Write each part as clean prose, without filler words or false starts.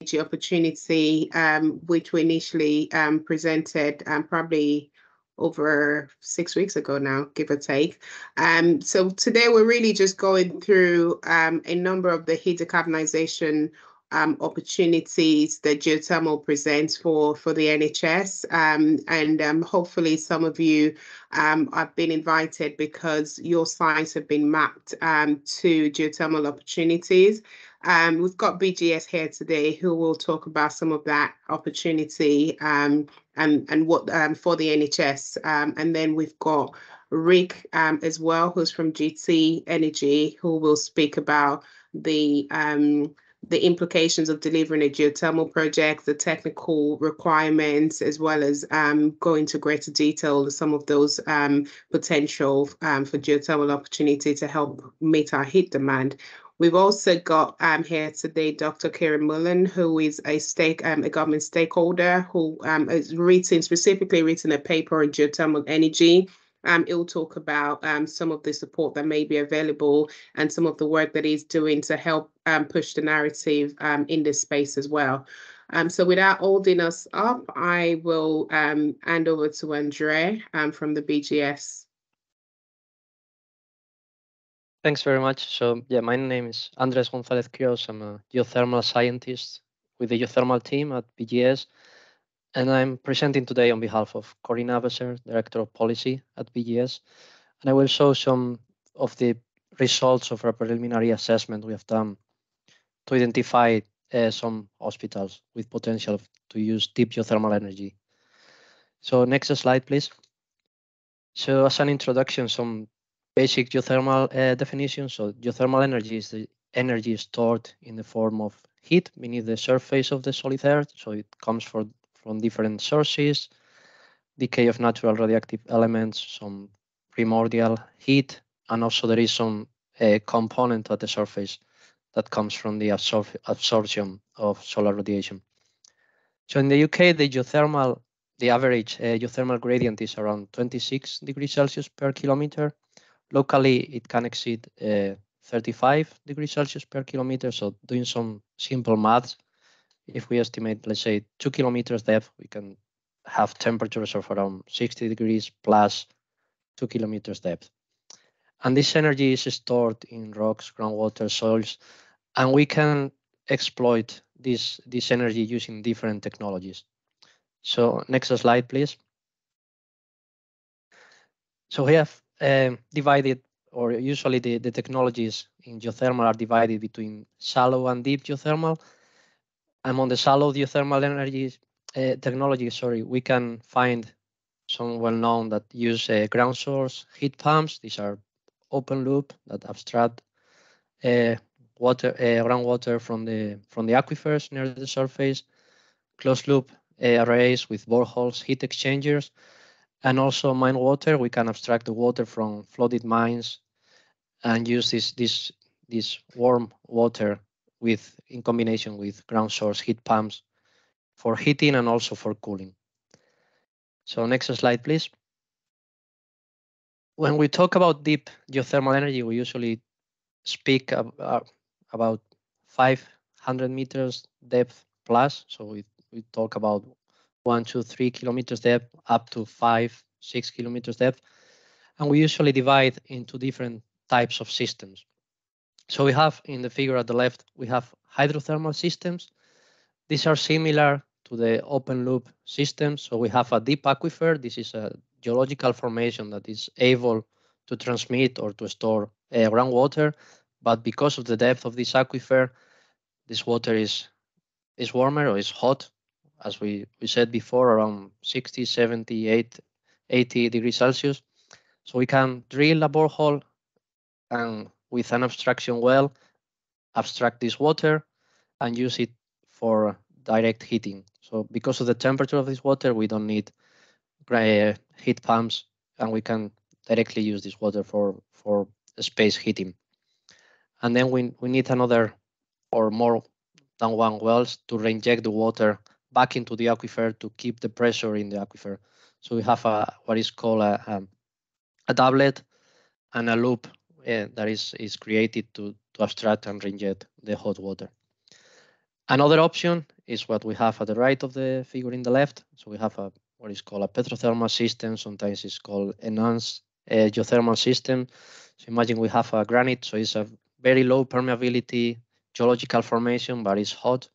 energy opportunity, which we initially presented probably over 6 weeks ago now, give or take. So today we're really just going through a number of the heat decarbonization opportunities that geothermal presents for the NHS, and hopefully some of you have been invited because your sites have been mapped to geothermal opportunities. We've got BGS here today who will talk about some of that opportunity and what for the NHS, and then we've got Rick as well, who's from GT Energy, who will speak about the implications of delivering a geothermal project, the technical requirements, as well as go into greater detail on some of those potential for geothermal opportunity to help meet our heat demand. We've also got here today Dr. Kieran Mullen, who is a government stakeholder who has specifically written a paper on geothermal energy. It will talk about some of the support that may be available and some of the work that he's doing to help push the narrative in this space as well. So without holding us up, I will hand over to Andre from the BGS. Thanks very much. So yeah, my name is Andres González Quiros. I'm a geothermal scientist with the geothermal team at BGS. And I'm presenting today on behalf of Corinne Abeser, Director of Policy at BGS. And I will show some of the results of a preliminary assessment we have done to identify some hospitals with potential to use deep geothermal energy. So next slide, please. So as an introduction, some basic geothermal definition. So geothermal energy is the energy stored in the form of heat beneath the surface of the solid earth. So it comes from different sources, decay of natural radioactive elements, some primordial heat, and also there is some component at the surface that comes from the absorption of solar radiation. So in the UK, the average geothermal gradient is around 26 degrees Celsius per kilometer. Locally, it can exceed 35 degrees Celsius per kilometer. So doing some simple maths, if we estimate, let's say, 2 kilometers depth, we can have temperatures of around 60 degrees plus 2 kilometers depth. And this energy is stored in rocks, groundwater, soils, and we can exploit this energy using different technologies. So next slide, please. So we have divided, or usually the technologies in geothermal are divided between shallow and deep geothermal. Among the shallow geothermal technology, we can find some well-known that use ground source heat pumps. These are open loop that abstract groundwater from the aquifers near the surface, closed loop arrays with boreholes, heat exchangers, and also mine water. We can abstract the water from flooded mines and use this warm water in combination with ground source heat pumps for heating and also for cooling. So next slide, please. When we talk about deep geothermal energy, we usually speak about 500 meters depth plus. So we talk about 1, 2, 3 kilometers depth up to 5, 6 kilometers depth. And we usually divide into different types of systems. So we have in the figure at the left, we have hydrothermal systems. These are similar to the open loop systems. So we have a deep aquifer. This is a geological formation that is able to transmit or to store groundwater. But because of the depth of this aquifer, this water is warmer or is hot, as we said before, around 60, 70, 80 degrees Celsius. So we can drill a borehole and with an abstraction well, abstract this water and use it for direct heating. So because of the temperature of this water, we don't need heat pumps, and we can directly use this water for space heating. And then we need another or more than one wells to reinject the water back into the aquifer to keep the pressure in the aquifer. So we have what is called a doublet and a loop that is created to abstract and reinject the hot water. Another option is what we have at the right of the figure in the left. So we have what is called a petrothermal system. Sometimes it's called enhanced geothermal system. So imagine we have a granite, so it's a very low permeability geological formation, but it's hot,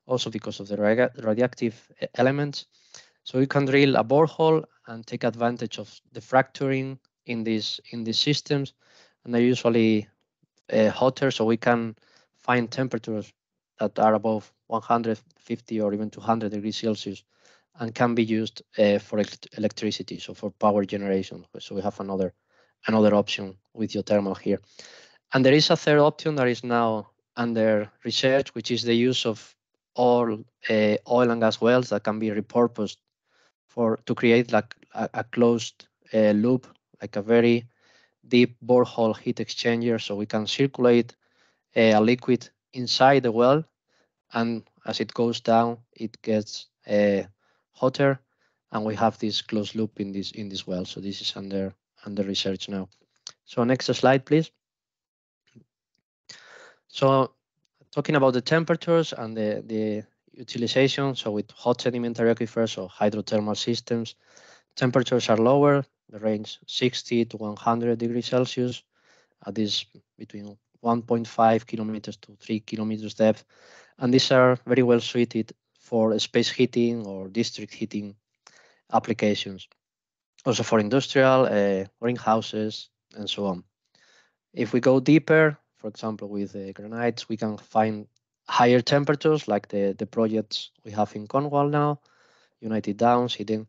also because of the radioactive elements. So you can drill a borehole and take advantage of the fracturing in these systems, and they're usually hotter, so we can find temperatures that are above 150 or even 200 degrees Celsius and can be used for electricity, so for power generation. So we have another option with geothermal here. And there is a third option that is now under research, which is the use of oil and gas wells that can be repurposed to create like a closed loop, like a very deep borehole heat exchanger, so we can circulate a liquid inside the well, and as it goes down, it gets hotter, and we have this closed loop in this well. So this is under research now. So next slide, please. So talking about the temperatures and the utilization, so with hot sedimentary aquifers or hydrothermal systems, temperatures are lower, the range 60 to 100 degrees Celsius at this between 1.5 kilometers to 3 kilometers depth. And these are very well suited for space heating or district heating applications. Also for industrial, greenhouses, and so on. If we go deeper, for example, with granites, we can find higher temperatures like the projects we have in Cornwall now, United Downs heating,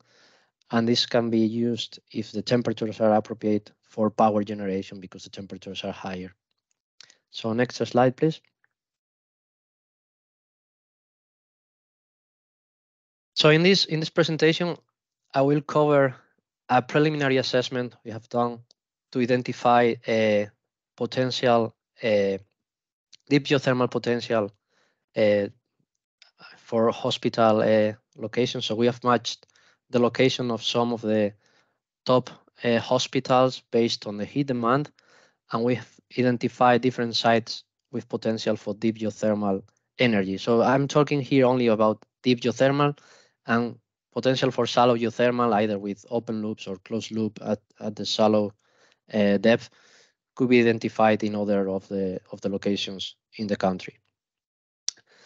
and this can be used if the temperatures are appropriate for power generation because the temperatures are higher. So next slide, please. So in this presentation, I will cover a preliminary assessment we have done to identify a potential deep geothermal potential for hospital locations. So we have matched the location of some of the top hospitals based on the heat demand, and we have identified different sites with potential for deep geothermal energy. So I'm talking here only about deep geothermal, and potential for shallow geothermal, either with open loops or closed loop at the shallow depth, could be identified in other of the locations in the country.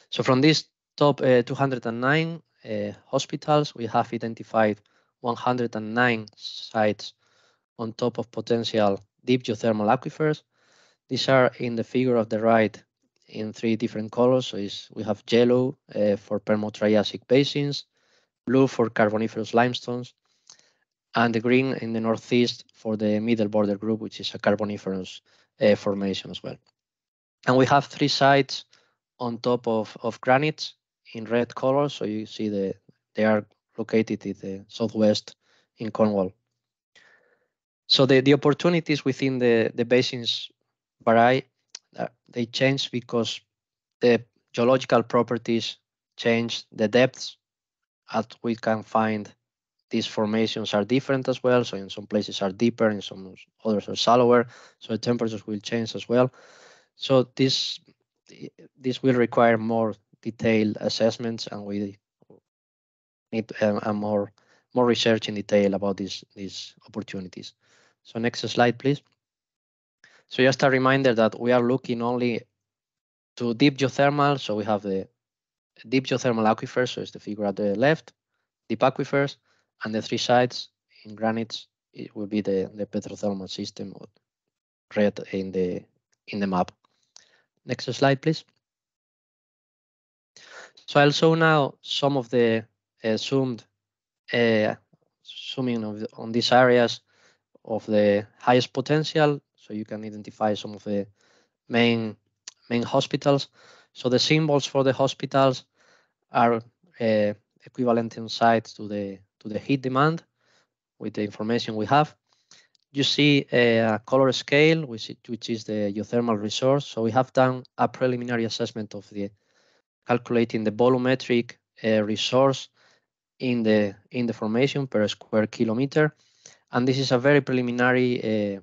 So from these top 209 hospitals, we have identified 109 sites on top of potential deep geothermal aquifers. These are in the figure of the right in three different colors. So we have yellow for Permo-Triassic basins, blue for Carboniferous limestones, and the green in the northeast for the middle border group, which is a Carboniferous formation as well. And we have three sites on top of granites in red color. So you see they are located in the southwest in Cornwall. So the opportunities within the basins vary. They change because the geological properties change, the depths at we can find these formations are different as well. So in some places are deeper, in some others are shallower. So the temperatures will change as well. So this will require more detailed assessments, and we need a more research in detail about these opportunities. So next slide, please. So just a reminder that we are looking only to deep geothermal. So we have the deep geothermal aquifers, so it's the figure at the left, deep aquifers, and the three sites in granites, it will be the petrothermal system, red in the map. Next slide, please. So I'll show now some of the zooming on these areas of the highest potential, so you can identify some of the main hospitals. So the symbols for the hospitals are equivalent in size to the heat demand with the information we have. You see a color scale, which is the geothermal resource. So we have done a preliminary assessment of the calculating the volumetric resource in the formation per square kilometer, and this is a very preliminary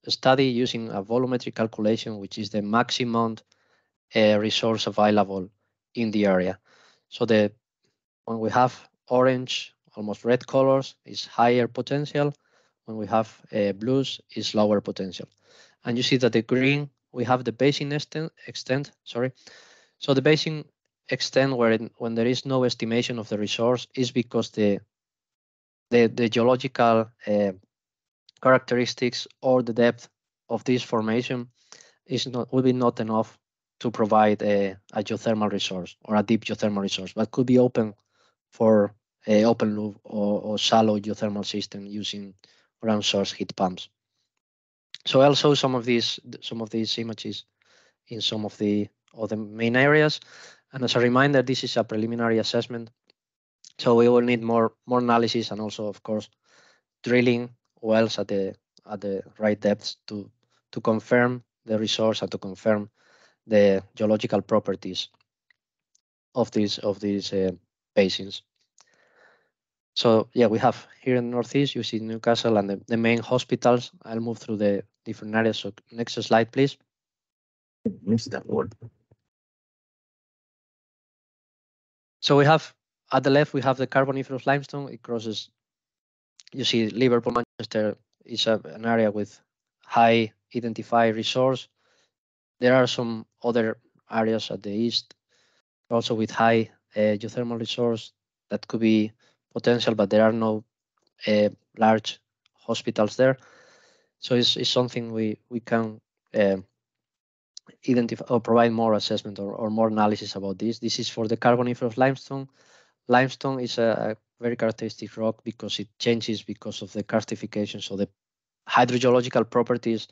study using a volumetric calculation, which is the maximum resource available in the area. So when we have orange, almost red colors, is higher potential. When we have blues, is lower potential. And you see that the green, we have the basin extent. Sorry. So the basin extent when there is no estimation of the resource is because the geological characteristics or the depth of this formation will be not enough to provide a geothermal resource or a deep geothermal resource, but could be open for open loop or shallow geothermal system using ground source heat pumps. So I'll show some of these images in some of the main areas. And as a reminder, this is a preliminary assessment. So we will need more analysis and also, of course, drilling wells at the right depths to confirm the resource and to confirm the geological properties of these basins. So yeah, we have here in the Northeast, you see Newcastle and the main hospitals. I'll move through the different areas. So next slide, please. Missed that word. So we have at the left, we have the Carboniferous limestone. It crosses, you see Liverpool, Manchester is an area with high identified resource. There are some other areas at the east also with high geothermal resource that could be potential, but there are no large hospitals there. So it's something we can identify or provide more assessment or more analysis about this. This is for the Carboniferous limestone. Limestone is a very characteristic rock because it changes because of the karstification. So the hydrogeological properties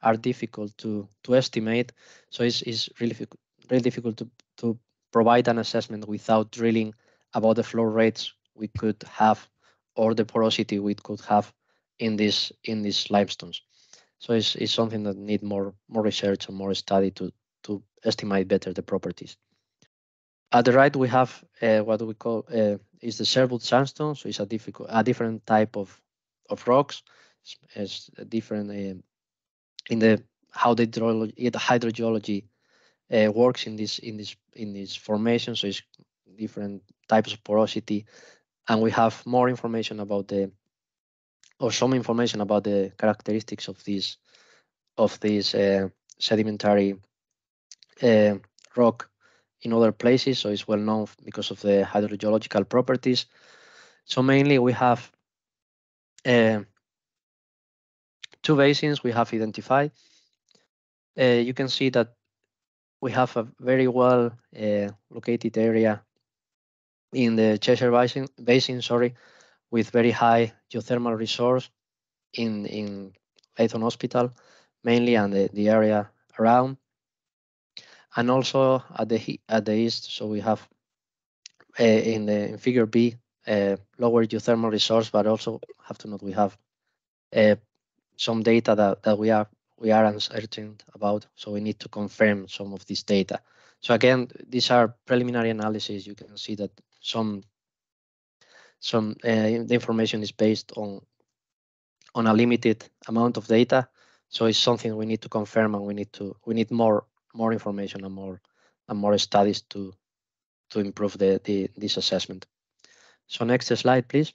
are difficult to estimate. So it's really difficult to provide an assessment without drilling about the flow rates we could have or the porosity we could have in these limestones. So it's something that need more research and more study to estimate better the properties. At the right, we have what we call is the Sherwood sandstone. So it's a different type of rocks. It's different in the how the hydrogeology works in this formation. So it's different types of porosity, and we have more information about some information about the characteristics of these sedimentary rock in other places. So it's well known because of the hydrogeological properties. So mainly we have two basins we have identified. You can see that we have a very well located area in the Cheshire basin, with very high geothermal resource in Leighton Hospital, mainly, and the area around, and also at the east. So we have in Figure B lower geothermal resource, but also have to note we have some data that we are uncertain about. So we need to confirm some of this data. So again, these are preliminary analysis. You can see that the information is based on a limited amount of data. So it's something we need to confirm, and we need more information and more studies to improve this assessment. So next slide, please.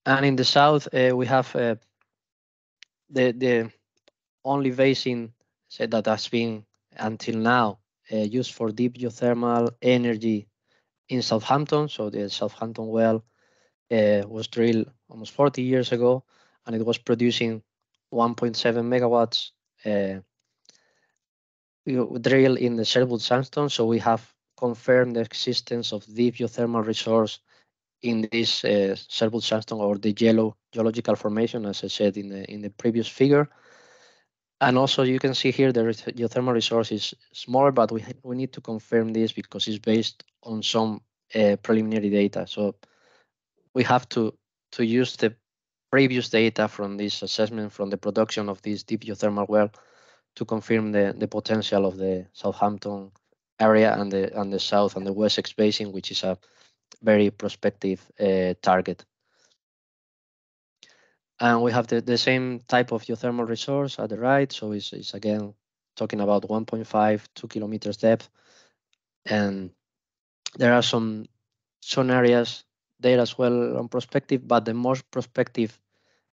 And in the south, we have the only basin that has been until now used for deep geothermal energy in Southampton. So the Southampton well was drilled almost 40 years ago, and it was producing 1.7 megawatts drill in the Sherwood sandstone. So we have confirmed the existence of deep geothermal resource in this Sherwood sandstone, or the yellow geological formation, as I said in the previous figure. And also you can see here the geothermal resource is smaller, but we need to confirm this because it's based on some preliminary data. So we have to use the previous data from this assessment, from the production of this deep geothermal well, to confirm the potential of the Southampton area and the south and the Wessex basin, which is a very prospective target. And we have the same type of geothermal resource at the right. So it's again talking about 1.5, 2 kilometers depth. And there are some areas there as well on prospective, but the most prospective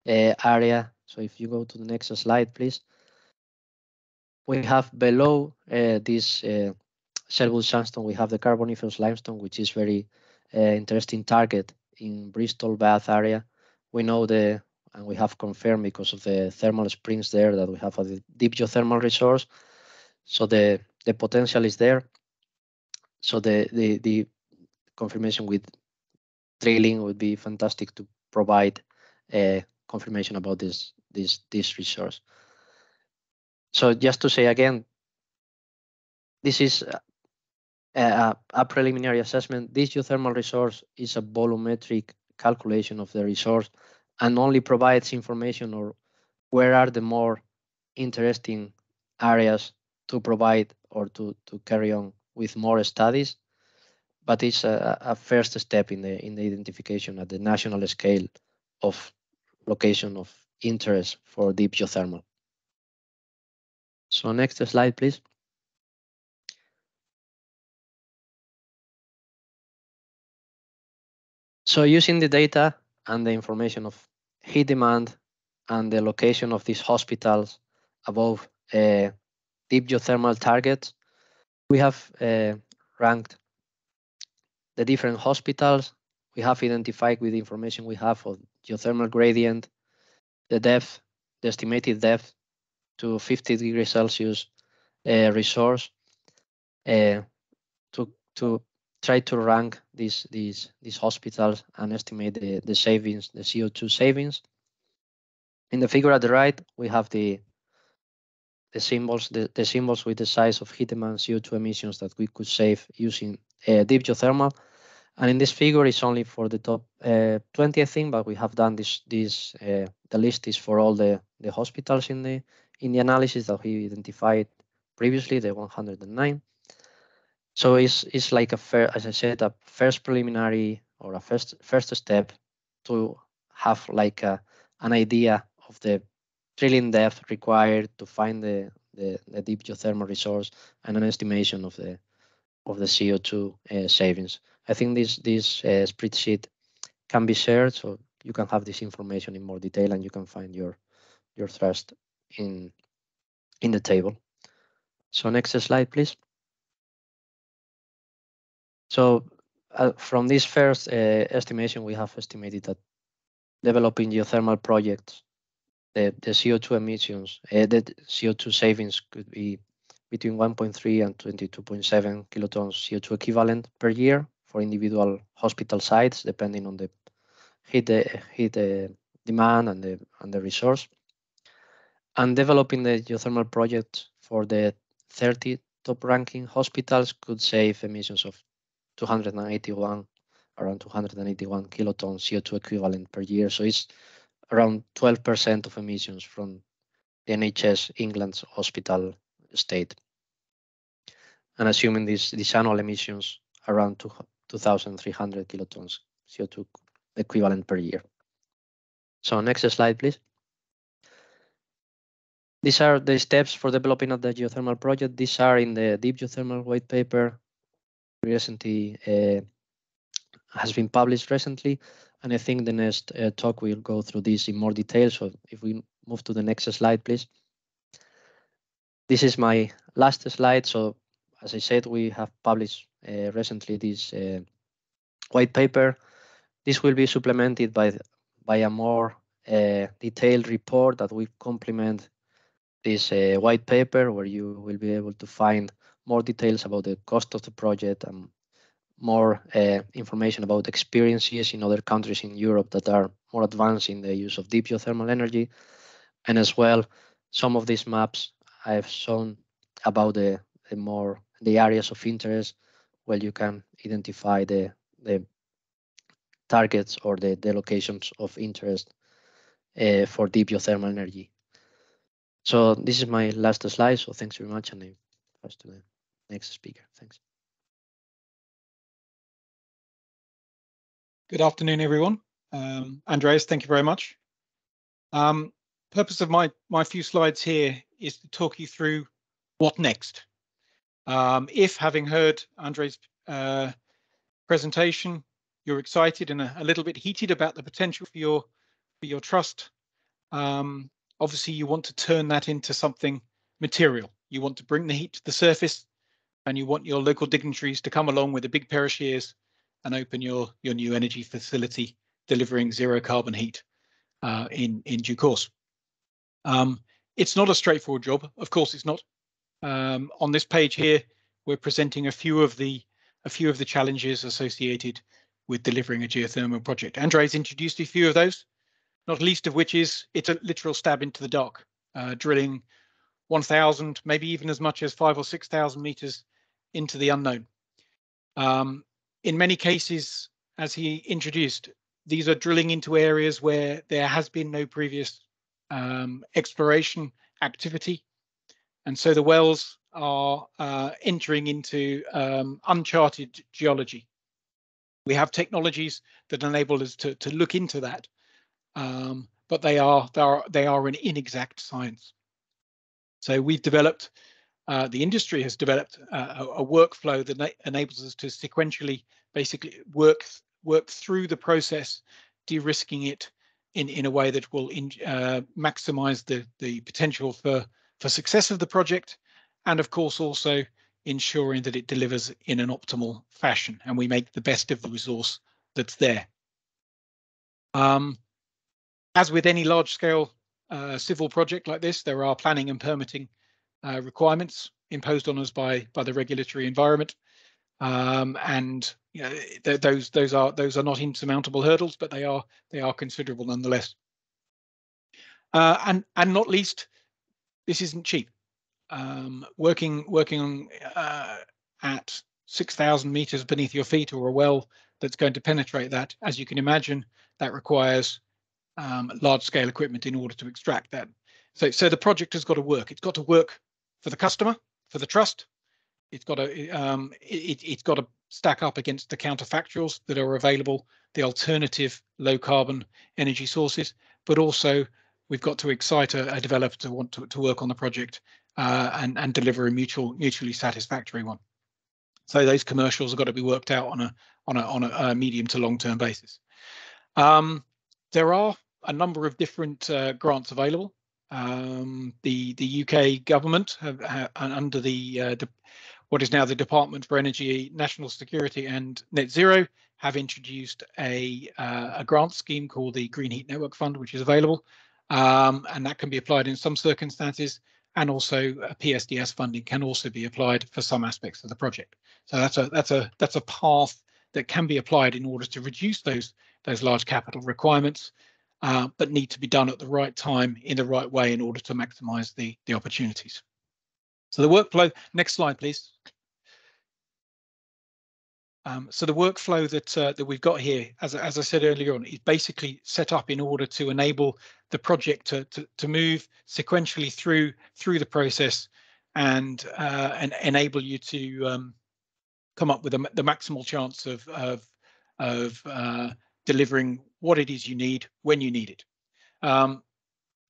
area. So if you go to the next slide, please. We have below this Sherwood sandstone, we have the Carboniferous limestone, which is very interesting target in Bristol Bath area. We know and we have confirmed because of the thermal springs there that we have a deep geothermal resource. So the potential is there. So the confirmation with drilling would be fantastic to provide confirmation about this resource. So just to say again, this is a preliminary assessment. This geothermal resource is a volumetric calculation of the resource and only provides information or where are the more interesting areas to provide or to carry on with more studies. But it's a first step in the identification at the national scale of location of interest for deep geothermal. So next slide, please. So using the data and the information of heat demand and the location of these hospitals above deep geothermal targets, we have ranked the different hospitals. We have identified with the information we have of geothermal gradient, the depth, the estimated depth to 50 degrees Celsius resource to try to rank these hospitals and estimate the savings, the CO2 savings. In the figure at the right, we have the symbols, the symbols with the size of heat demand CO2 emissions that we could save using deep geothermal. And in this figure, it's only for the top 20, I think, but we have done the list is for all the hospitals in the analysis that we identified previously, the 109. So it's like as I said, a first preliminary or a first step to have like an idea of the drilling depth required to find the deep geothermal resource and an estimation of the CO2 savings. I think this spreadsheet can be shared, so you can have this information in more detail and you can find your thrust in the table. So next slide, please. So from this first estimation, we have estimated that developing geothermal projects, the CO2 emissions, the CO2 savings could be between 1.3 and 22.7 kilotons CO2 equivalent per year for individual hospital sites, depending on the heat demand and the resource. And developing the geothermal project for the 30 top ranking hospitals could save emissions of around 281 kilotons CO2 equivalent per year. So it's around 12% of emissions from the NHS England's hospital estate. And assuming these annual emissions around 2,300 kilotons CO2 equivalent per year. So next slide, please. These are the steps for developing of the geothermal project. These are in the deep geothermal white paper recently has been published recently, and I think the next talk will go through this in more detail. So if we move to the next slide, please. This is my last slide. So as I said, we have published recently this white paper. This will be supplemented by a more detailed report that will complement this white paper, where you will be able to find more details about the cost of the project and more information about experiences in other countries in Europe that are more advanced in the use of deep geothermal energy. And as well, some of these maps I have shown about the areas of interest where you can identify the targets or the locations of interest for deep geothermal energy. So this is my last slide. So thanks very much, and I pass to the next speaker. Thanks. Good afternoon, everyone. Andreas, thank you very much. Purpose of my few slides here is to talk you through What next? If, having heard Andre's presentation, you're excited and a little bit heated about the potential for your trust, obviously you want to turn that into something material. You want to bring the heat to the surface, and you want your local dignitaries to come along with a big pair of shears and open your new energy facility, delivering zero carbon heat in due course. It's not a straightforward job, of course it's not. On this page here, we're presenting a few of the challenges associated with delivering a geothermal project. Andre's introduced a few of those, not least of which is it's a literal stab into the dark, drilling 1,000, maybe even as much as 5,000 or 6,000 meters into the unknown. In many cases, as he introduced, these are drilling into areas where there has been no previous exploration activity. And so the wells are entering into uncharted geology. We have technologies that enable us to look into that, but they are an inexact science. So we've developed, the industry has developed a workflow that enables us to sequentially basically work through the process, de-risking it in a way that will maximize the potential for success of the project, and of course also ensuring that it delivers in an optimal fashion and we make the best of the resource that's there. As with any large-scale civil project like this, there are planning and permitting requirements imposed on us by the regulatory environment, and you know, those are not insurmountable hurdles, but they are considerable nonetheless. And not least, this isn't cheap. Working at 6,000 meters beneath your feet, or a well that's going to penetrate that, as you can imagine, that requires large-scale equipment in order to extract that. So the project has got to work. It's got to work for the customer, for the trust. It's got to it's got to stack up against the counterfactuals that are available, the alternative low-carbon energy sources, but also we've got to excite a developer to want to work on the project and deliver a mutually satisfactory one. So those commercials have got to be worked out on a medium to long-term basis. There are a number of different grants available. The UK government have under the what is now the Department for Energy, National Security and Net Zero have introduced a grant scheme called the Green Heat Network Fund, which is available, and that can be applied in some circumstances, and also PSDS funding can also be applied for some aspects of the project. So that's a path that can be applied in order to reduce those large capital requirements, but need to be done at the right time in the right way in order to maximize the opportunities. So the workflow, next slide, please. So the workflow that we've got here, as I said earlier on, is basically set up in order to enable the project to move sequentially through the process and enable you to come up with the maximal chance of delivering what it is you need when you need it.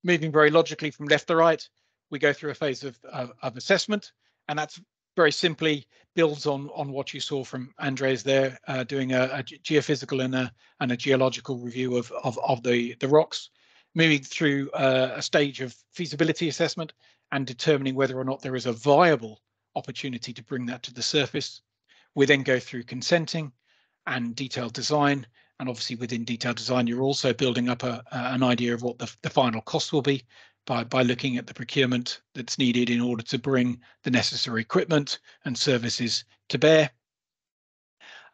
Moving very logically from left to right, we go through a phase of assessment, and that's very simply builds on what you saw from Andres there, doing a geophysical and a geological review of the rocks, moving through a stage of feasibility assessment and determining whether or not there is a viable opportunity to bring that to the surface. We then go through consenting and detailed design, and obviously within detailed design you're also building up an idea of what the final cost will be by looking at the procurement that's needed in order to bring the necessary equipment and services to bear.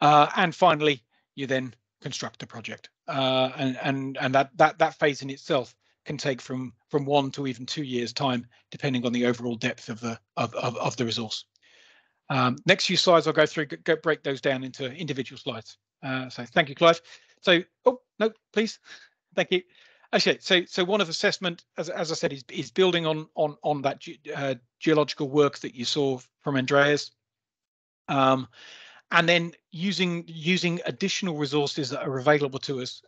And finally, you then construct the project, and that phase in itself can take from 1 to even 2 years' time, depending on the overall depth of the resource. Next few slides I'll go through, break those down into individual slides. So thank you, Clive. So, oh no, please, thank you. Okay, so one of assessment, as I said, is building on that geological work that you saw from Andreas, and then using additional resources that are available to us.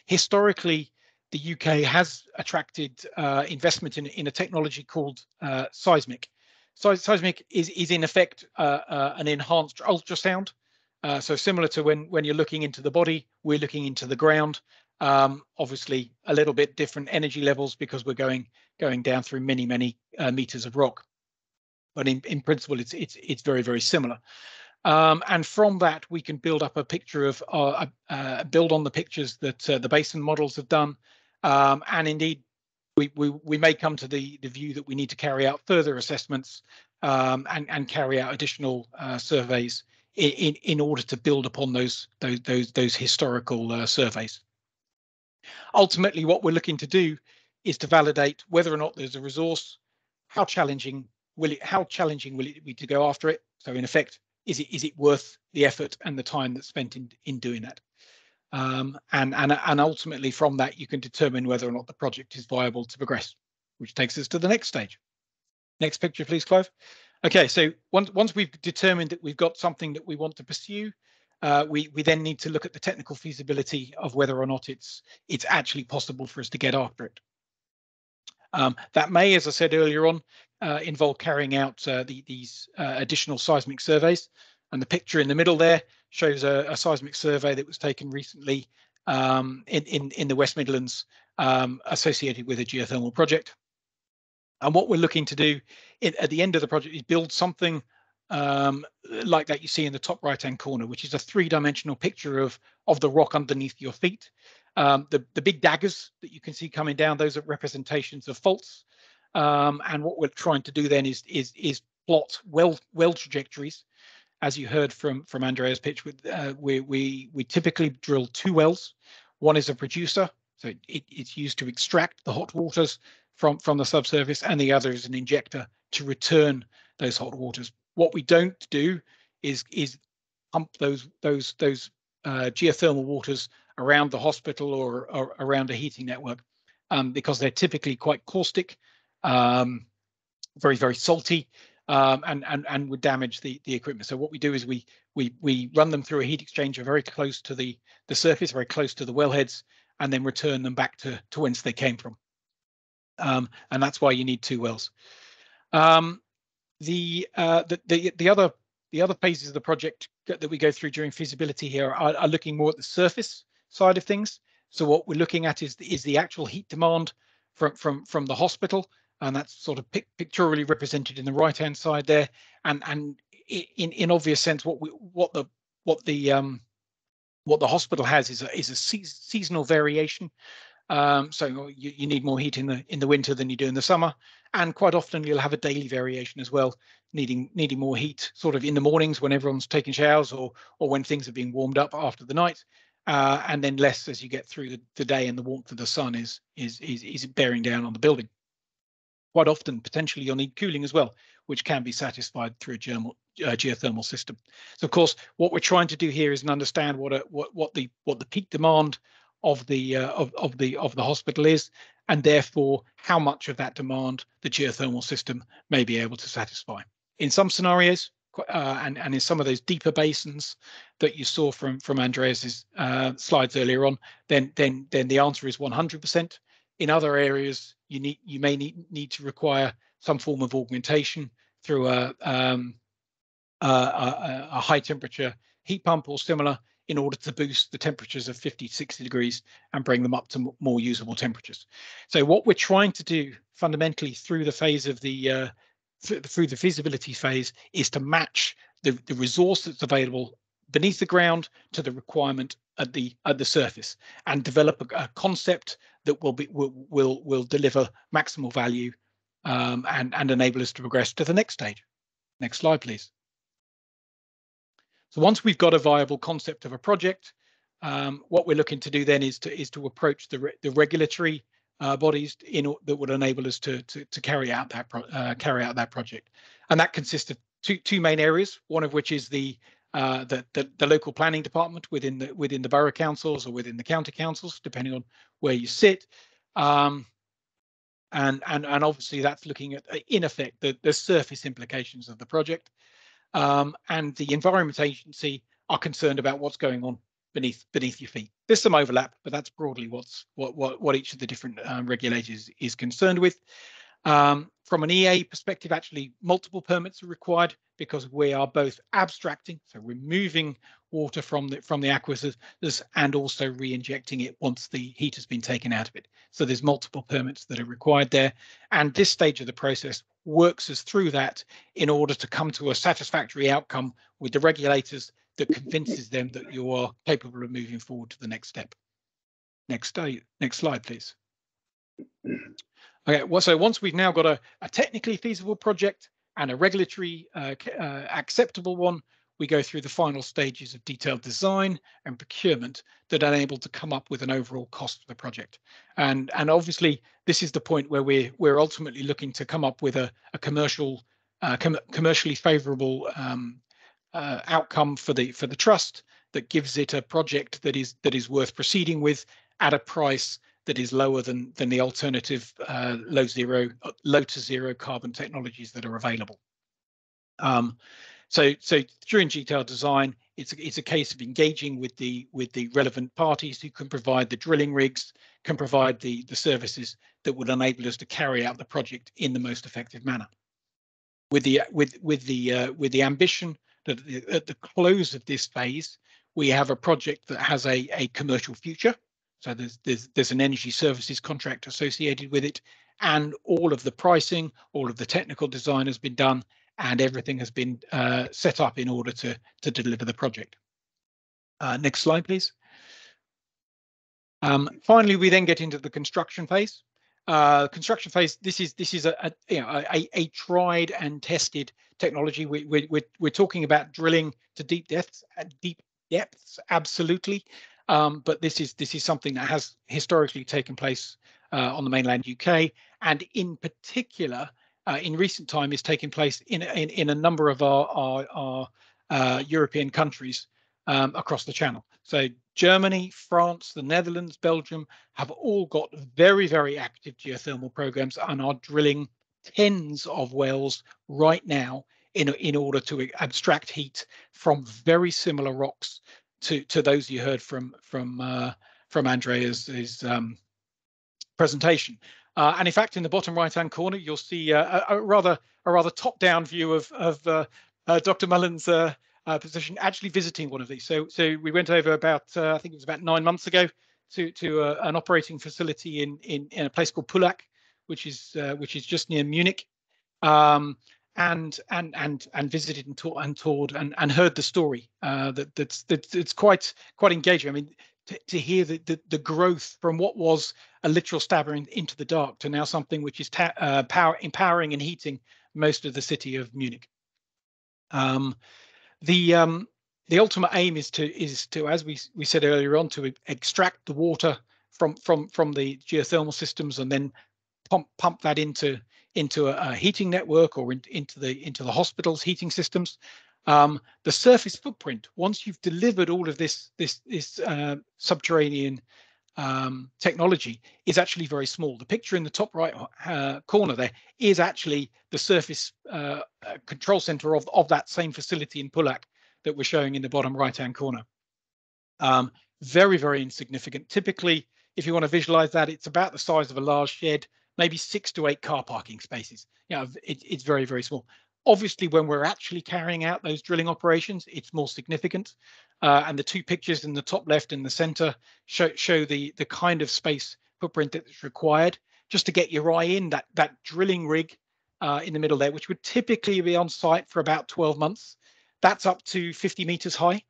Historically, the UK has attracted investment in a technology called seismic. Seismic is in effect an enhanced ultrasound. So similar to when you're looking into the body, we're looking into the ground. Obviously, a little bit different energy levels because we're going down through many meters of rock. But in principle, it's very similar. And from that, we can build up a picture of build on the pictures that the basin models have done. And indeed, we may come to the view that we need to carry out further assessments and carry out additional surveys in order to build upon those historical surveys. Ultimately, what we're looking to do is to validate whether or not there's a resource. How challenging will it be to go after it? So in effect, is it worth the effort and the time that's spent in doing that? And ultimately from that, you can determine whether or not the project is viable to progress, which takes us to the next stage. Next picture, please, Clive. Okay, so once we've determined that we've got something that we want to pursue, we then need to look at the technical feasibility of whether or not it's actually possible for us to get after it. That may, as I said earlier on, involve carrying out these additional seismic surveys. And the picture in the middle there shows a seismic survey that was taken recently in the West Midlands associated with a geothermal project. And what we're looking to do at the end of the project is build something like that you see in the top right-hand corner, which is a three-dimensional picture of the rock underneath your feet. The big daggers that you can see coming down, those are representations of faults. And what we're trying to do then is plot well trajectories. As you heard from Andrea's pitch, we typically drill two wells. One is a producer, so it's used to extract the hot waters from the subsurface, and the other is an injector to return those hot waters. What we don't do is pump those geothermal waters around the hospital or around a heating network because they're typically quite caustic, very salty, and would damage the equipment. So what we do is we run them through a heat exchanger very close to the surface, very close to the wellheads, and then return them back to whence they came from. And that's why you need two wells. The other phases of the project that we go through during feasibility here are looking more at the surface side of things. So what we're looking at is the actual heat demand from the hospital, and that's sort of pictorially represented in the right-hand side there. And in obvious sense, what the hospital has is a seasonal variation. So you need more heat in the winter than you do in the summer, and quite often you'll have a daily variation as well, needing more heat sort of in the mornings when everyone's taking showers or when things are being warmed up after the night, and then less as you get through the day and the warmth of the sun is bearing down on the building. Quite often, potentially, you'll need cooling as well, which can be satisfied through a geothermal system. So, of course, what we're trying to do here is understand what the peak demand of the hospital is, and therefore how much of that demand the geothermal system may be able to satisfy. In some scenarios, and in some of those deeper basins that you saw from Andreas's slides earlier on, then the answer is 100%. In other areas, you may need to require some form of augmentation through a high temperature heat pump or similar, in order to boost the temperatures of 50 to 60 degrees and bring them up to more usable temperatures. So what we're trying to do fundamentally through the phase of through the feasibility phase is to match the resource that's available beneath the ground to the requirement at the surface, and develop a concept that will deliver maximal value and enable us to progress to the next stage. Next slide, please. So once we've got a viable concept of a project, what we're looking to do then is to approach the regulatory bodies that would enable us to carry out that project, and that consists of two main areas. One of which is the local planning department within the borough councils or within the county councils, depending on where you sit, and obviously that's looking at, in effect, the surface implications of the project. And the Environment Agency are concerned about what's going on beneath your feet. There's some overlap, but that's broadly what each of the different regulators is concerned with. From an EA perspective, actually, multiple permits are required because we are both abstracting, so removing water from the aquifers, and also re-injecting it once the heat has been taken out of it. So there's multiple permits that are required there. And this stage of the process works us through that in order to come to a satisfactory outcome with the regulators that convinces them that you are capable of moving forward to the next step. Next slide, please. Okay, well, so once we've now got a technically feasible project and a regulatory acceptable one, we go through the final stages of detailed design and procurement that are able to come up with an overall cost for the project. And obviously, this is the point where we're ultimately looking to come up with a commercially favourable outcome for the trust that gives it a project that is worth proceeding with at a price that is lower than the alternative low to zero carbon technologies that are available. So during detailed design, it's a case of engaging with the relevant parties who can provide the drilling rigs, can provide the services that would enable us to carry out the project in the most effective manner. With the ambition that at the close of this phase, we have a project that has a commercial future. So there's an energy services contract associated with it, and all of the pricing, all of the technical design has been done, and everything has been set up in order to deliver the project. Next slide, please. Finally, we then get into the construction phase. Construction phase. This is a tried and tested technology. We're talking about drilling to deep depths, absolutely. But this is something that has historically taken place on the mainland UK, and in particular, in recent time, is taking place in a number of our European countries across the Channel. So Germany, France, the Netherlands, Belgium have all got very, very active geothermal programs and are drilling tens of wells right now in order to abstract heat from very similar rocks to those you heard from Andrea's presentation. And in fact, in the bottom right-hand corner, you'll see a rather top-down view of Dr. Mullen's position actually visiting one of these. So we went over about I think it was about 9 months ago to an operating facility in a place called Pullack, which is just near Munich, and visited and toured and heard the story. That's quite engaging. I mean, to hear the growth from what was a literal stabber into the dark to now something which is empowering and heating most of the city of Munich. The ultimate aim is to, as we said earlier on, to extract the water from the geothermal systems and then pump that into a heating network or into the hospital's heating systems. The surface footprint, once you've delivered all of this subterranean technology, is actually very small. The picture in the top right corner there is actually the surface control center of that same facility in Pullack that we're showing in the bottom right-hand corner. Very, very insignificant. Typically, if you want to visualize that, it's about the size of a large shed, maybe 6 to 8 car parking spaces. It's very, very small. Obviously, when we're actually carrying out those drilling operations, it's more significant. And the two pictures in the top left and the center show the kind of space footprint that's required just to get your eye in. That drilling rig in the middle there, which would typically be on site for about 12 months. That's up to 50 meters high.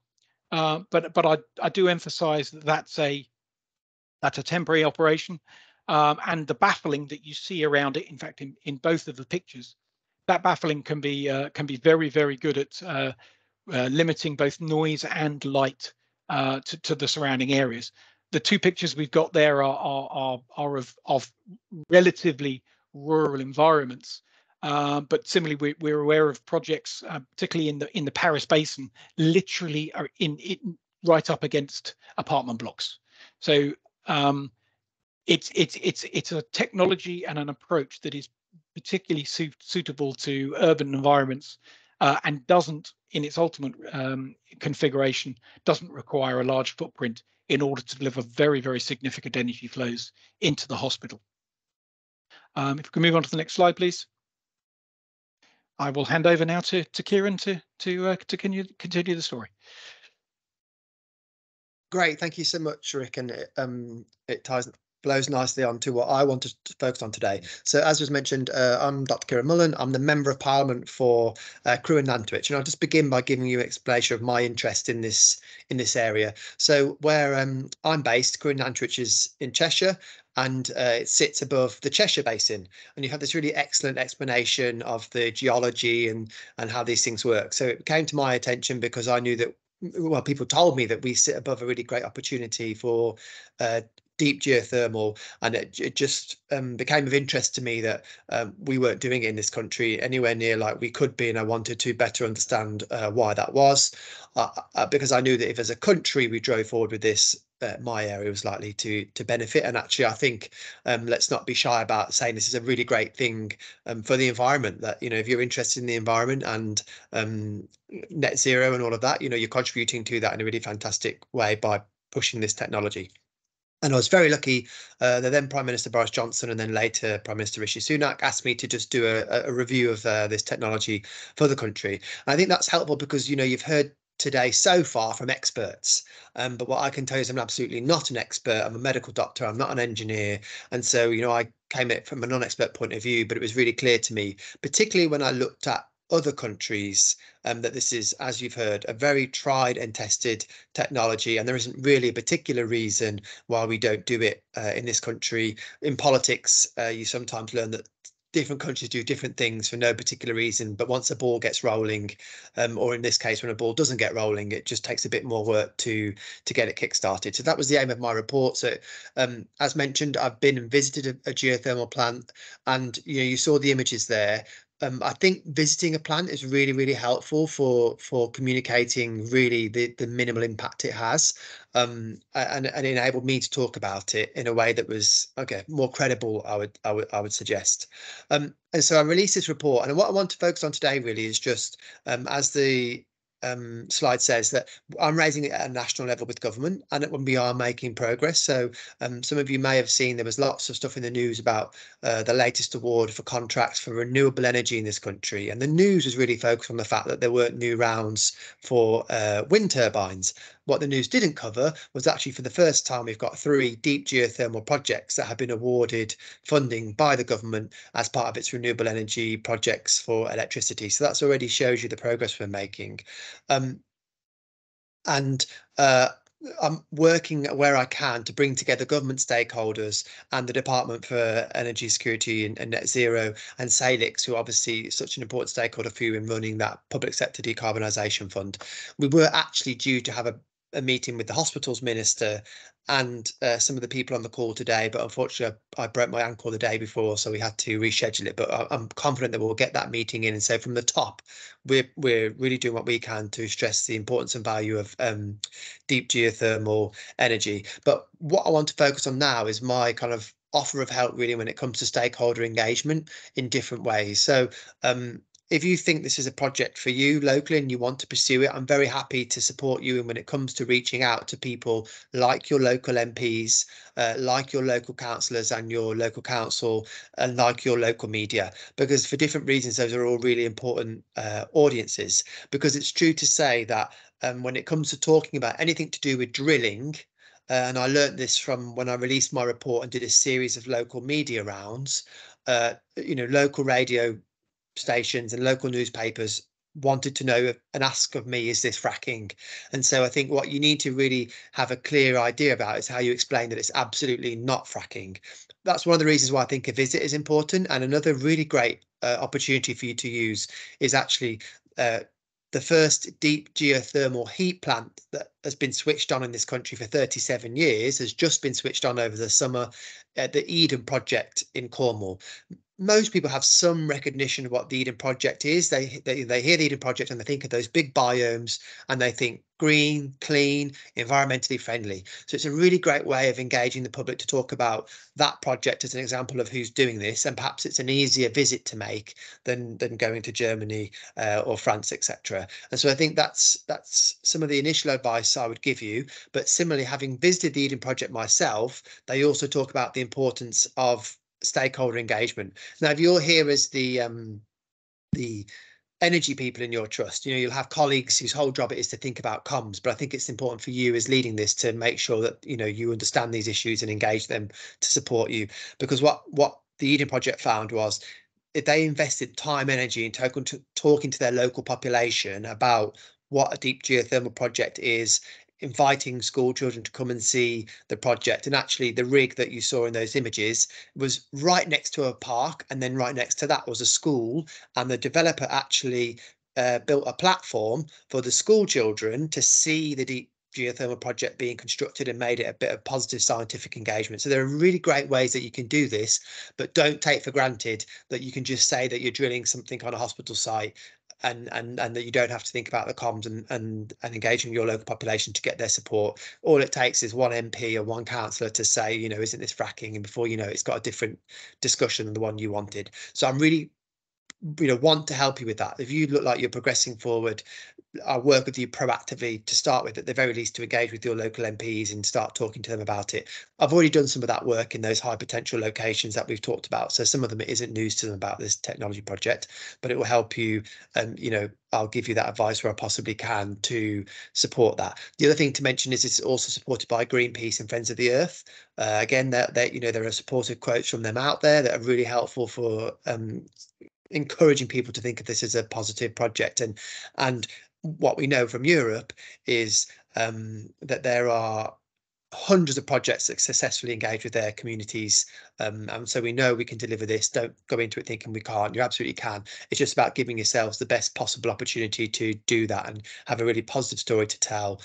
But I do emphasize that that's a temporary operation. And the baffling that you see around it, in fact, in both of the pictures, that baffling can be very, very good at limiting both noise and light to the surrounding areas. The two pictures we've got there are of relatively rural environments, but similarly we're aware of projects, particularly in the Paris Basin, literally are in right up against apartment blocks. So it's a technology and an approach that is particularly suitable to urban environments, and doesn't, in its ultimate configuration, doesn't require a large footprint in order to deliver very, very significant energy flows into the hospital. If we can move on to the next slide, please. I will hand over now to Kieran to continue the story. Great, thank you so much, Rick, and it blows nicely onto what I wanted to focus on today. So, as was mentioned, I'm Dr. Kieran Mullen. I'm the Member of Parliament for Crewe and Nantwich, and I'll just begin by giving you an explanation of my interest in this area. So, where I'm based, Crewe and Nantwich is in Cheshire, and it sits above the Cheshire Basin, and you have this really excellent explanation of the geology and how these things work. So it came to my attention because I knew that, well, people told me that we sit above a really great opportunity for deep geothermal, and it just became of interest to me that we weren't doing it in this country anywhere near like we could be, and I wanted to better understand why that was, because I knew that if as a country we drove forward with this, my area was likely to benefit. And actually, I think let's not be shy about saying this is a really great thing for the environment, that, you know, if you're interested in the environment and net zero and all of that, you know, you're contributing to that in a really fantastic way by pushing this technology. And I was very lucky that then Prime Minister Boris Johnson and then later Prime Minister Rishi Sunak asked me to just do a review of this technology for the country. And I think that's helpful because, you know, you've heard today so far from experts, but what I can tell you is I'm absolutely not an expert. I'm a medical doctor, I'm not an engineer, and so, you know, I came at it from a non-expert point of view, but it was really clear to me, particularly when I looked at other countries, that this is, as you've heard, a very tried and tested technology, and there isn't really a particular reason why we don't do it in this country. In politics, you sometimes learn that different countries do different things for no particular reason, but once a ball gets rolling, or in this case when a ball doesn't get rolling, it just takes a bit more work to get it kick-started. So that was the aim of my report. So as mentioned, I've been and visited a geothermal plant, and you know, you saw the images there. I think visiting a plant is really, really helpful for communicating really the minimal impact it has, and it enabled me to talk about it in a way that was more credible, I would suggest. And so I released this report, and what I want to focus on today really is just, as the slide says, that I'm raising it at a national level with government, and when we are making progress. So some of you may have seen there was lots of stuff in the news about the latest award for contracts for renewable energy in this country, and the news was really focused on the fact that there weren't new rounds for wind turbines. What the news didn't cover was actually for the first time we've got 3 deep geothermal projects that have been awarded funding by the government as part of its renewable energy projects for electricity. So that's already shows you the progress we're making. I'm working where I can to bring together government stakeholders and the Department for Energy Security and Net Zero and SALIX, who obviously is such an important stakeholder for you in running that public sector decarbonisation fund. We were actually due to have a meeting with the hospitals minister and some of the people on the call today, but unfortunately I broke my ankle the day before, so we had to reschedule it. But I'm confident that we'll get that meeting in. And so from the top, we're really doing what we can to stress the importance and value of deep geothermal energy. But what I want to focus on now is my kind of offer of help really when it comes to stakeholder engagement in different ways. So if you think this is a project for you locally and you want to pursue it, I'm very happy to support you. And when it comes to reaching out to people like your local MPs, like your local councillors and your local council, and like your local media, because for different reasons, those are all really important audiences. Because it's true to say that when it comes to talking about anything to do with drilling, and I learned this from when I released my report and did a series of local media rounds, you know, local radio stations and local newspapers wanted to know and ask of me, is this fracking? And so I think what you need to really have a clear idea about is how you explain that it's absolutely not fracking. That's one of the reasons why I think a visit is important. And another really great opportunity for you to use is actually the first deep geothermal heat plant that has been switched on in this country for 37 years has just been switched on over the summer at the Eden project in Cornwall. Most people have some recognition of what the Eden Project is. They hear the Eden Project and they think of those big biomes and they think green, clean, environmentally friendly. So it's a really great way of engaging the public to talk about that project as an example of who's doing this, and perhaps it's an easier visit to make than going to Germany or France, etc. And so I think that's some of the initial advice I would give you. But similarly, having visited the Eden Project myself, they also talk about the importance of stakeholder engagement. Now, if you're here as the energy people in your trust, you know, you'll have colleagues whose whole job it is to think about comms, but I think it's important for you as leading this to make sure that, you know, you understand these issues and engage them to support you, because what the Eden Project found was if they invested time, energy in talking to their local population about what a deep geothermal project is, inviting school children to come and see the project. And actually the rig that you saw in those images was right next to a park, and then right next to that was a school, and the developer actually built a platform for the school children to see the deep geothermal project being constructed and made it a bit of positive scientific engagement. So there are really great ways that you can do this, but don't take for granted that you can just say that you're drilling something on a hospital site and that you don't have to think about the comms and engaging your local population to get their support. All it takes is one MP or one councillor to say, you know, isn't this fracking? And before you know, it's got a different discussion than the one you wanted. So I'm really, you know, want to help you with that. If you look like you're progressing forward, I'll work with you proactively to start with, at the very least, to engage with your local MPs and start talking to them about it. I've already done some of that work in those high potential locations that we've talked about. So some of them, it isn't news to them about this technology project, but it will help you. And, you know, I'll give you that advice where I possibly can to support that. The other thing to mention is it's also supported by Greenpeace and Friends of the Earth. Again, that you know, there are supportive quotes from them out there that are really helpful for encouraging people to think of this as a positive project. And what we know from Europe is that there are hundreds of projects that successfully engage with their communities, and so we know we can deliver this. Don't go into it thinking we can't. You absolutely can. It's just about giving yourselves the best possible opportunity to do that and have a really positive story to tell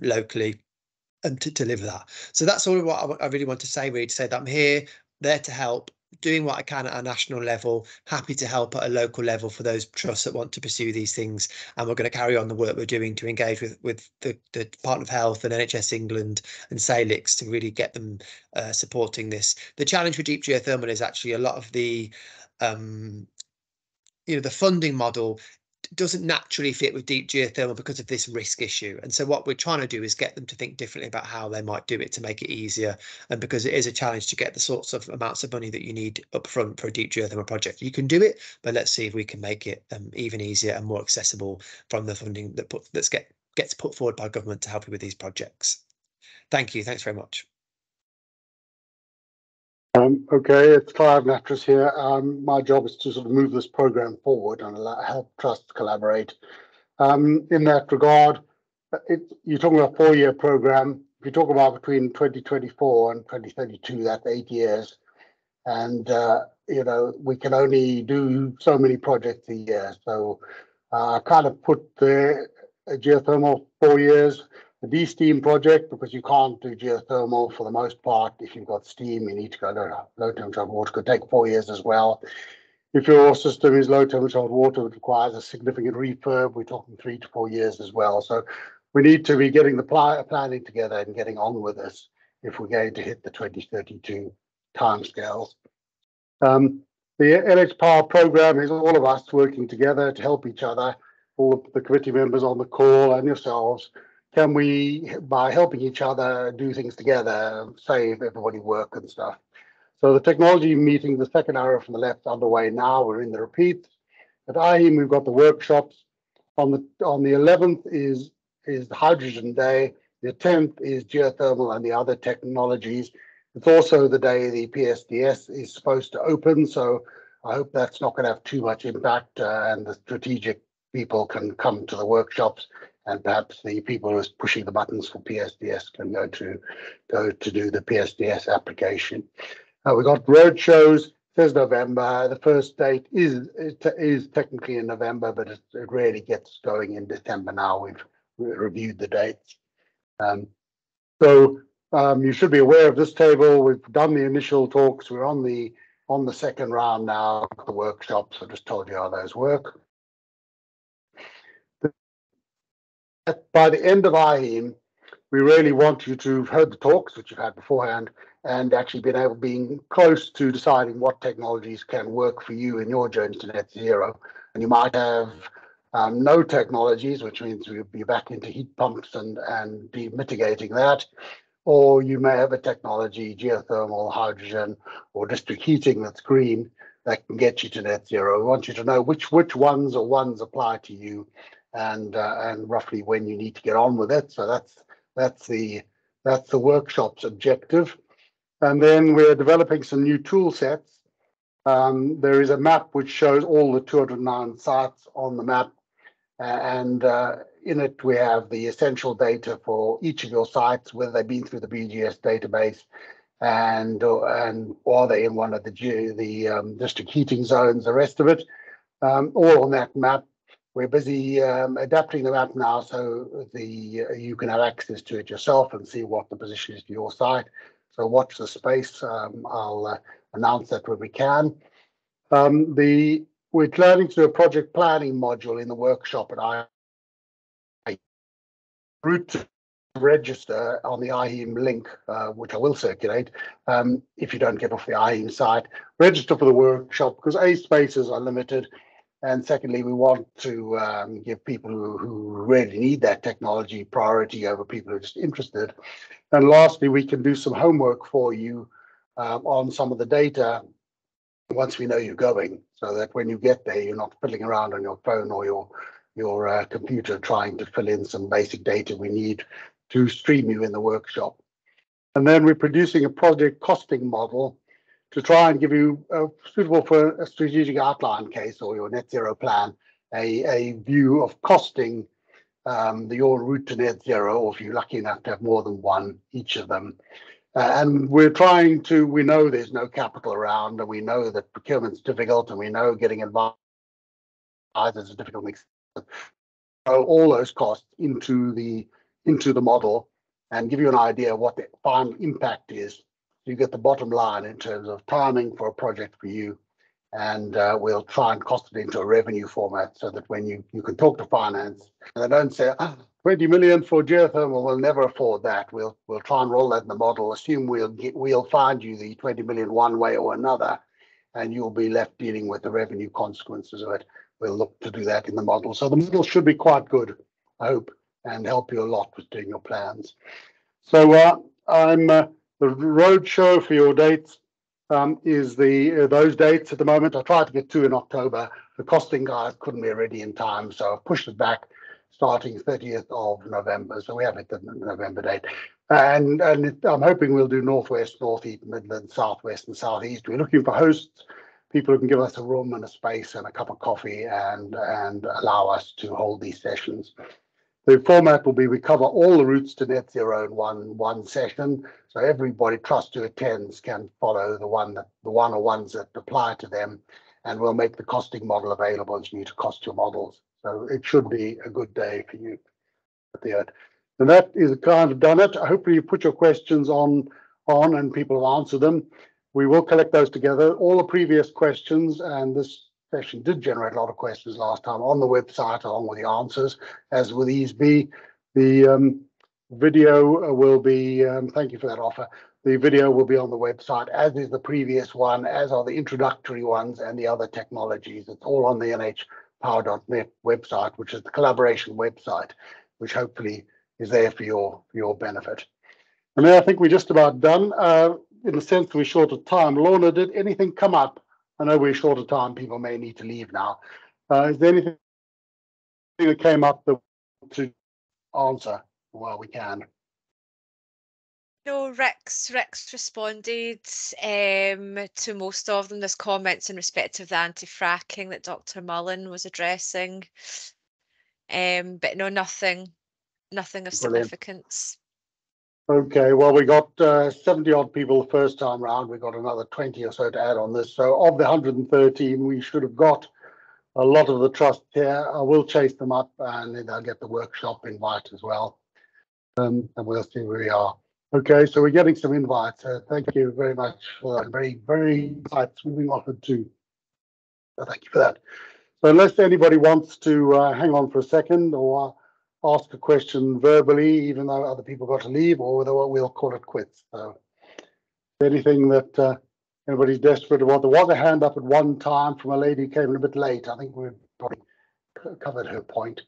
locally and to deliver that. So that's all what I really want to say, really, to say that I'm here, there to help, doing what I can at a national level, happy to help at a local level for those trusts that want to pursue these things. And we're going to carry on the work we're doing to engage with the Department of Health and NHS England and Salix to really get them supporting this. The challenge with deep geothermal is actually a lot of the you know, the funding model doesn't naturally fit with deep geothermal because of this risk issue. And so what we're trying to do is get them to think differently about how they might do it to make it easier. And because it is a challenge to get the sorts of amounts of money that you need up front for a deep geothermal project. You can do it, but let's see if we can make it even easier and more accessible from the funding that gets put forward by government to help you with these projects. Thank you. Thanks very much. Okay, it's Clive Nattrass here. My job is to sort of move this program forward and help trusts collaborate. In that regard, you're talking about a 4-year program. If you talk about between 2024 and 2032, that's 8 years. And, you know, we can only do so many projects a year. So I kind of put the geothermal 4 years, the de-steam project, because you can't do geothermal for the most part. If you've got steam, you need to go low temperature water. It could take 4 years as well. If your system is low temperature water, it requires a significant refurb. We're talking 3 to 4 years as well. So we need to be getting the planning together and getting on with this if we're going to hit the 2032 timescales. The NH Power program is all of us working together to help each other, all the committee members on the call and yourselves. Can we, by helping each other, do things together, save everybody work and stuff? So the technology meeting, the second arrow from the left, underway now. We're in the repeat. At IHEM, we've got the workshops. On the 11th is the Hydrogen Day. The 10th is geothermal and the other technologies. It's also the day the PSDS is supposed to open, so I hope that's not going to have too much impact, and the strategic people can come to the workshops, and perhaps the people who are pushing the buttons for PSDS can go to do the PSDS application. We've got road shows. It says November. The first date is technically in November, but it really gets going in December now. We've reviewed the dates. You should be aware of this table. We've done the initial talks. We're on the second round now of the workshops. I just told you how those work. By the end of IHEM, we really want you to have heard the talks, which you've had beforehand, and actually being close to deciding what technologies can work for you in your journey to net zero. And you might have no technologies, which means we'll be back into heat pumps and mitigating that. or you may have a technology, geothermal, hydrogen, or district heating that's green, that can get you to net zero. We want you to know which ones apply to you, and roughly when you need to get on with it. So that's the workshop's objective. And then we're developing some new tool sets. There is a map which shows all the 209 sites on the map, and in it we have the essential data for each of your sites, whether they've been through the BGS database, and are they in one of the district heating zones, the rest of it, all on that map. We're busy adapting the map now so you can have access to it yourself and see what the position is for your site. So watch the space. I'll announce that when we can. We're planning to do a project planning module in the workshop at I route to register on the IHEM link, which I will circulate. If you don't get off the IHEM site, register for the workshop, because A, spaces are limited, and secondly, we want to give people who really need that technology priority over people who are just interested. And lastly, we can do some homework for you on some of the data once we know you're going, so that when you get there, you're not fiddling around on your phone or your computer trying to fill in some basic data we need to stream you in the workshop. And then we're producing a project costing model to try and give you, suitable for a strategic outline case or your net zero plan, a view of costing your route to net zero, or if you're lucky enough to have more than one, each of them. And we know there's no capital around, and we know that procurement's difficult, and we know getting advisors is a difficult mix. All those costs into the model and give you an idea of what the final impact is. You get the bottom line in terms of timing for a project for you, and we'll try and cost it into a revenue format so that when you can talk to finance and they don't say 20 million for geothermal, we'll never afford that. We'll try and roll that in the model. Assume we'll find you the 20 million one way or another, and you'll be left dealing with the revenue consequences of it. We'll look to do that in the model. So the model should be quite good, I hope, and help you a lot with doing your plans. So I'm the road show for your dates is those dates at the moment. I tried to get 2 in October. The costing guys couldn't be ready in time, so I've pushed it back, starting 30th of November. So we have it the November date. And I'm hoping we'll do Northwest, Northeast, Midlands, Southwest, and Southeast. We're looking for hosts, people who can give us a room and a space and a cup of coffee and allow us to hold these sessions. The format will be we cover all the routes to net zero in one session, so everybody trust who attends can follow the one or ones that apply to them, and we'll make the costing model available to you to cost your models. So it should be a good day for you at the end. And that is kind of done it. Hopefully you put your questions on and people have answered them. We will collect those together. All the previous questions, and this session did generate a lot of questions last time, on the website along with the answers, as will these be. The video will be, thank you for that offer. The video will be on the website, as is the previous one, as are the introductory ones and the other technologies. It's all on the nhpower.net website, which is the collaboration website, which hopefully is there for your benefit. And then I think we're just about done. In the sense we're short of time. Lorna, did anything come up? I know we're short of time. People may need to leave now. Is there anything that came up that to answer while we can? No, Rick's responded to most of them. There's comments in respect of the anti-fracking that Dr. Mullen was addressing, but no, nothing of significance. Okay, well, we got 70 odd people the first time round. We got another 20 or so to add on this. So of the 113, we should have got a lot of the trust here. I will chase them up, and then I'll get the workshop invite as well. And we'll see where we are. Okay, so we're getting some invites. Thank you very much for that. Very, very insights we've offered too. So thank you for that. So unless anybody wants to hang on for a second or ask a question verbally, even though other people got to leave, or whether we'll call it quits. So anything that anybody's desperate about. There was a hand up at one time from a lady who came in a bit late. I think we've probably covered her point.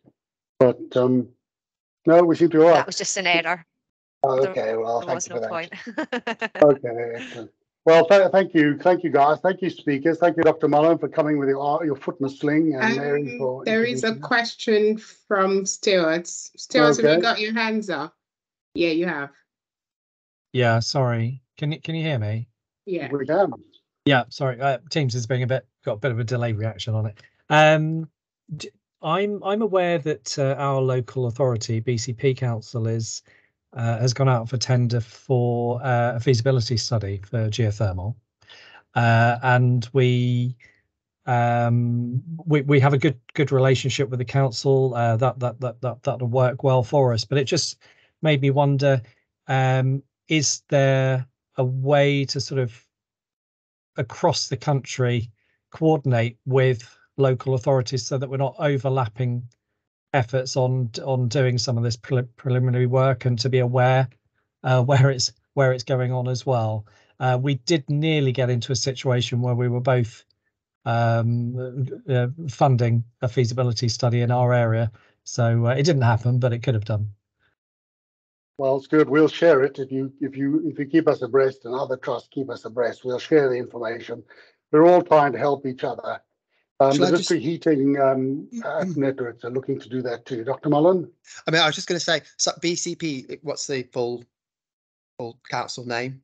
But no, we seem to be all right. That was just an error. Okay, well, There thank was you for no that. point. Okay, excellent. Well, thank you, guys. Thank you, speakers. Thank you, Dr. Mullen, for coming with your foot in the sling, and Mary for There is a introducing us. question from Stuart. Stuart, have Okay. you got your hands up? Yeah, you have. Yeah, sorry. Can you hear me? Yeah. We can. Yeah, sorry. Teams has been got a bit of a delay reaction on it. I'm aware that our local authority, BCP Council, has gone out for tender for a feasibility study for geothermal, and we have a good relationship with the council. That'll work well for us. But it just made me wonder: is there a way to sort of across the country coordinate with local authorities so that we're not overlapping efforts on doing some of this preliminary work, and to be aware where it's going on as well? We did nearly get into a situation where we were both funding a feasibility study in our area, so it didn't happen, but it could have done. Well, it's good. We'll share it if you keep us abreast, and other trusts keep us abreast. We'll share the information. We're all trying to help each other. The district heating networks are looking to do that too. Dr. Mullen? I mean, I was just going to say, so BCP, what's the full council name?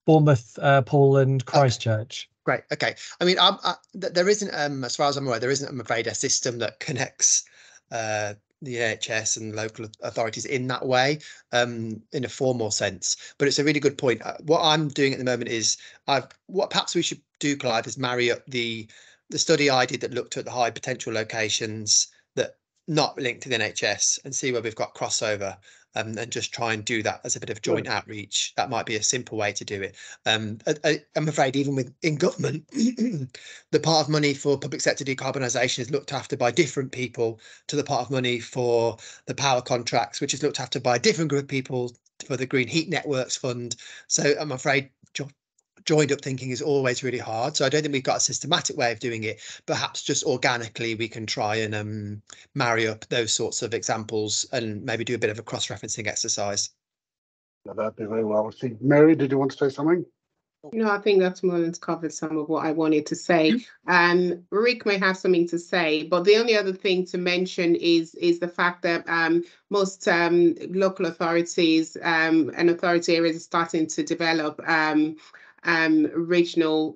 Bournemouth, Poole and Christchurch. Great. Okay. I mean, there isn't, as far as I'm aware, there isn't, I'm afraid, a system that connects the NHS and local authorities in that way, in a formal sense. But it's a really good point. What I'm doing at the moment is, what perhaps we should do, Clive, is marry up the study I did that looked at the high potential locations that not linked to the NHS, and see where we've got crossover, and just try and do that as a bit of joint outreach. That might be a simple way to do it. I'm afraid even in government, the part of money for public sector decarbonisation is looked after by different people to the part of money for the power contracts, which is looked after by a different group of people for the Green Heat Networks Fund. So I'm afraid joined up thinking is always really hard. So I don't think we've got a systematic way of doing it. Perhaps just organically we can try and marry up those sorts of examples and maybe do a bit of a cross-referencing exercise. Yeah, that'd be very well received. Mary, did you want to say something? No, I think Dr. Mullen's covered some of what I wanted to say. Rick may have something to say, but the only other thing to mention is the fact that most local authorities and authority areas are starting to develop regional,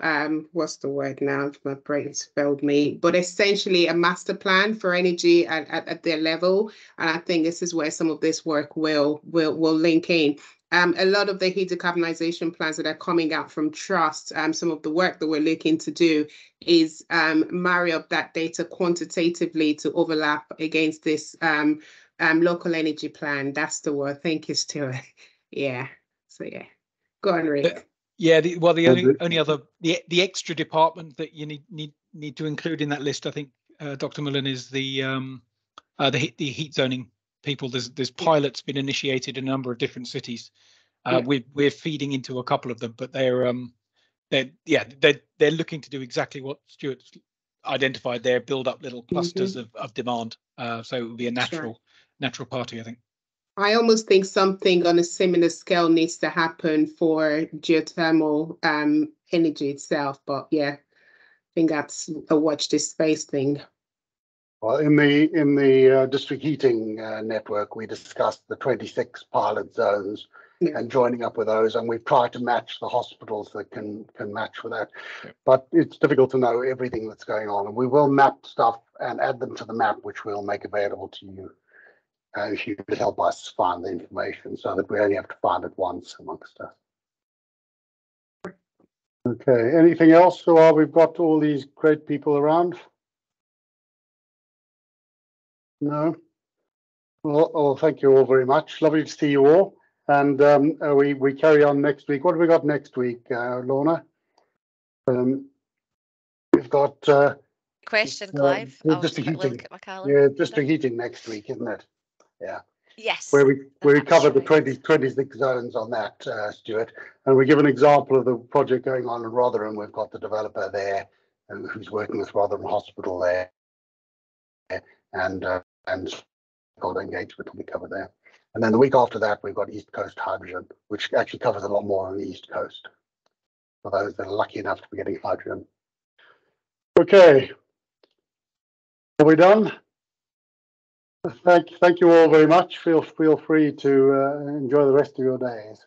what's the word now? My brain's failed me, but essentially a master plan for energy at their level. And I think this is where some of this work will link in. A lot of the heat decarbonisation plans that are coming out from trust, some of the work that we're looking to do is marry up that data quantitatively to overlap against this local energy plan. That's the word. Thank you, Stuart. Yeah. So yeah, go on, Rick. Yeah. The only other the extra department that you need to include in that list, I think, Dr. Mullen, is the heat zoning people. There's pilots been initiated in a number of different cities. We're feeding into a couple of them, but they're looking to do exactly what Stuart's identified there, build up little clusters of demand. So it would be a natural party, I think. I almost think something on a similar scale needs to happen for geothermal energy itself, but yeah, I think that's a watch this space thing. Well, in the district heating network, we discussed the 26 pilot zones and joining up with those, and we've tried to match the hospitals that can match with that. But it's difficult to know everything that's going on, and we will map stuff and add them to the map, which we'll make available to you if you could help us find the information, so that we only have to find it once amongst us. Okay, anything else while we've got all these great people around? No? Well, thank you all very much. Lovely to see you all. And we carry on next week. What have we got next week, Lorna? We've got question, Clive. District heating. Yeah, district heating next week, isn't it? Yeah. Yes. Where we cover the 26 zones on that, Stuart. And we give an example of the project going on in Rotherham. We've got the developer there who's working with Rotherham Hospital there. And stakeholder engagement will be covered there. And then the week after that, we've got East Coast Hydrogen, which actually covers a lot more on the East Coast, for those that are lucky enough to be getting hydrogen. Okay, are we done? Thank you all very much. Feel free to enjoy the rest of your days.